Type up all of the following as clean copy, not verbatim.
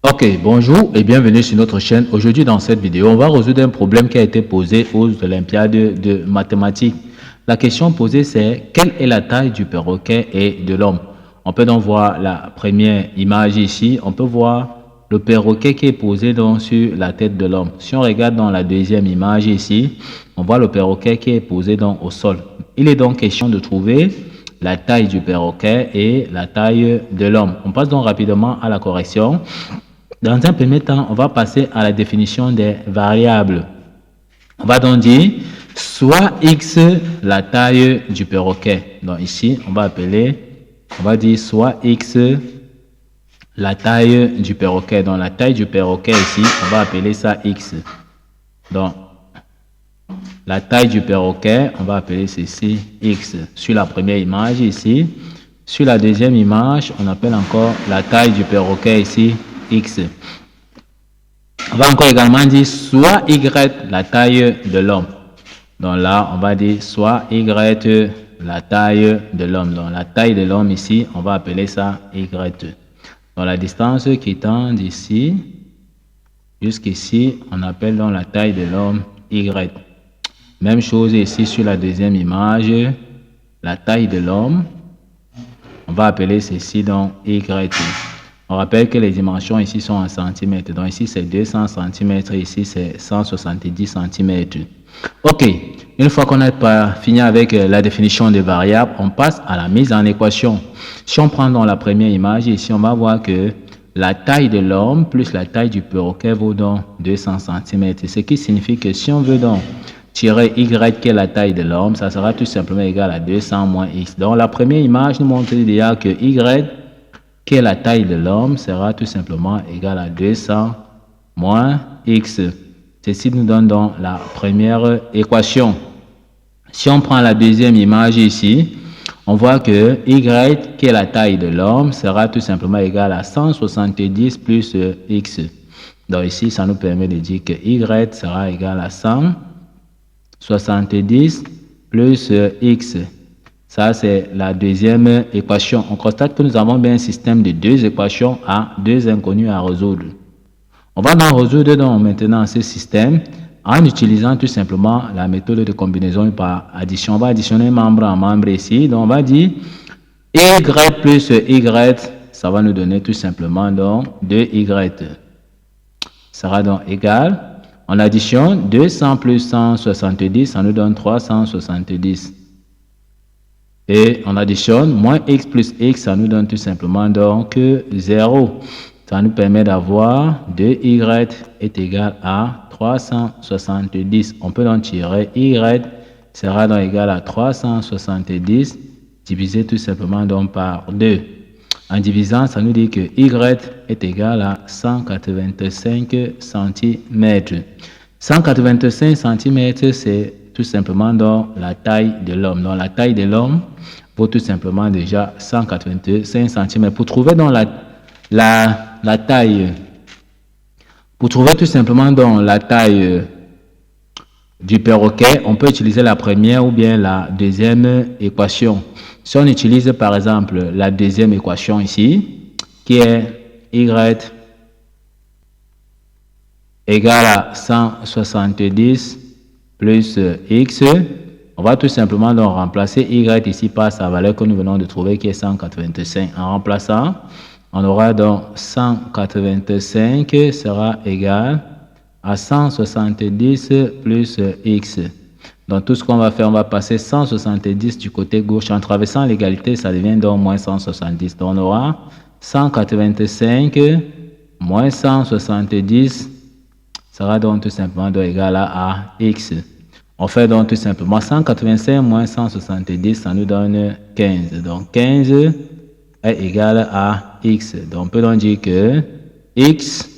Ok, bonjour et bienvenue sur notre chaîne. Aujourd'hui, dans cette vidéo, on va résoudre un problème qui a été posé aux Olympiades de mathématiques. La question posée, c'est quelle est la taille du perroquet et de l'homme? On peut donc voir la première image ici. On peut voir le perroquet qui est posé donc sur la tête de l'homme. Si on regarde dans la deuxième image ici, on voit le perroquet qui est posé donc au sol. Il est donc question de trouver la taille du perroquet et la taille de l'homme. On passe donc rapidement à la correction. Dans un premier temps, on va passer à la définition des variables. On va donc dire soit x la taille du perroquet. Donc ici, on va dire soit x la taille du perroquet. Donc la taille du perroquet ici, on va appeler ça x. Donc la taille du perroquet, on va appeler ceci x. Sur la première image ici. Sur la deuxième image, on appelle encore la taille du perroquet ici x. On va encore également dire soit y la taille de l'homme. Donc là, on va dire soit y la taille de l'homme. Donc la taille de l'homme ici, on va appeler ça y. Donc la distance qui tend d'ici jusqu'ici, on appelle donc la taille de l'homme y. Même chose ici sur la deuxième image, la taille de l'homme, on va appeler ceci donc y. On rappelle que les dimensions ici sont en centimètres. Donc ici, c'est 200 cm. Ici, c'est 170 cm. OK. Une fois qu'on a fini avec la définition des variables, on passe à la mise en équation. Si on prend dans la première image, ici, on va voir que la taille de l'homme plus la taille du perroquet vaut donc 200 cm. Ce qui signifie que si on veut donc tirer y qui est la taille de l'homme, ça sera tout simplement égal à 200 moins x. Donc la première image nous montre déjà que y qui est la taille de l'homme sera tout simplement égal à 200 moins x. Ceci nous donne donc la première équation. Si on prend la deuxième image ici, on voit que y qui est la taille de l'homme sera tout simplement égal à 170 plus x. Donc ici, ça nous permet de dire que y sera égal à 170 plus x. Ça, c'est la deuxième équation. On constate que nous avons bien un système de deux équations à deux inconnues à résoudre. On va donc résoudre donc maintenant ce système en utilisant tout simplement la méthode de combinaison par addition. On va additionner membre en membre ici. Donc, on va dire y plus y, ça va nous donner tout simplement donc 2y. Ça sera donc égal. On additionne 200 plus 170, ça nous donne 370. Et on additionne moins x plus x, ça nous donne tout simplement donc 0. Ça nous permet d'avoir 2y est égal à 370. On peut donc tirer y sera donc égal à 370 divisé tout simplement donc par 2. En divisant, ça nous dit que y est égal à 185 cm. 185 cm, c'est tout simplement dans la taille de l'homme. Donc la taille de l'homme vaut tout simplement déjà 185 cm. Pour trouver dans la taille, pour trouver tout simplement dans la taille du perroquet, on peut utiliser la première ou bien la deuxième équation. Si on utilise par exemple la deuxième équation ici, qui est y égale à 170 plus x, on va tout simplement donc remplacer y ici par sa valeur que nous venons de trouver qui est 185. En remplaçant, on aura donc 185 sera égal à 170 plus x. Donc tout ce qu'on va faire, on va passer 170 du côté gauche. En traversant l'égalité, ça devient donc moins 170. Donc on aura 185 moins 170 sera donc tout simplement donc égal à x. On fait donc tout simplement 185 moins 170, ça nous donne 15. Donc 15 est égal à x. Donc on peut donc dire que x,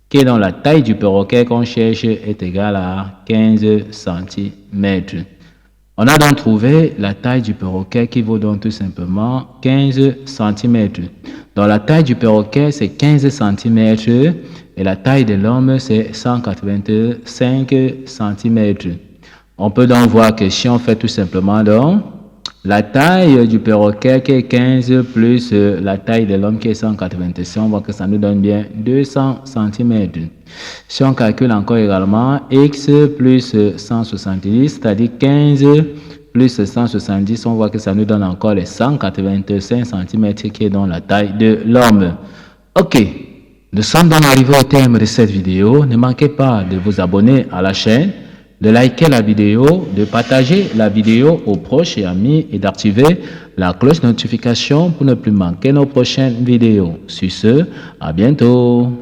qui est dans la taille du perroquet qu'on cherche, est égal à 15 cm. On a donc trouvé la taille du perroquet qui vaut donc tout simplement 15 cm. Donc la taille du perroquet, c'est 15 cm et la taille de l'homme, c'est 185 cm. On peut donc voir que si on fait tout simplement donc la taille du perroquet qui est 15 plus la taille de l'homme qui est 186, on voit que ça nous donne bien 200 cm. Si on calcule encore également x plus 170, c'est-à-dire 15 plus 170, on voit que ça nous donne encore les 185 cm qui est dans la taille de l'homme. Ok, nous sommes donc arrivés au terme de cette vidéo. Ne manquez pas de vous abonner à la chaîne, de liker la vidéo, de partager la vidéo aux proches et amis et d'activer la cloche de notification pour ne plus manquer nos prochaines vidéos. Sur ce, à bientôt.